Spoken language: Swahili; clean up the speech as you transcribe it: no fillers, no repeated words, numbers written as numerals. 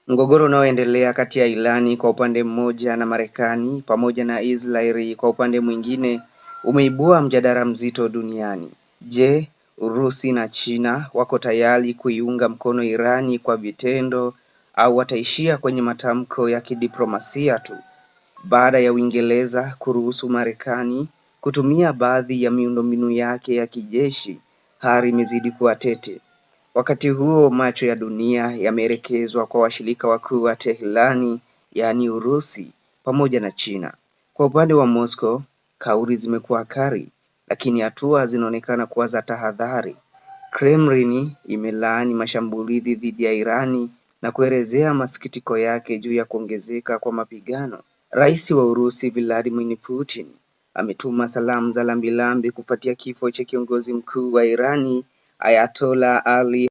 Mgogoro unaoendelea kati ya Irani kwa upande mmoja na Marekani pamoja na Israeli kwa upande mwingine umeibua mjadala mzito duniani. Je, Urusi na China wako tayari kuiunga mkono Irani kwa vitendo au wataishia kwenye matamko ya kidiplomasia tu? Baada ya Uingereza kuruhusu Marekani kutumia baadhi ya miundombinu yake ya kijeshi, hali imezidi kuwa tete. Wakati huo macho ya dunia yameelekezwa kwa washirika wakuu wa Tehran, yaani Urusi pamoja na China. Kwa upande wa Moscow, kauli zimekuwa kali, lakini hatua zinaonekana kuwa za tahadhari. Kremlin imelaani mashambulizi dhidi ya Irani na kuelezea masikitiko yake juu ya kuongezeka kwa mapigano. Rais wa Urusi Vladimir Putin ametuma salamu za rambirambi kufuatia kifo cha kiongozi mkuu wa Irani Ayatollah Ali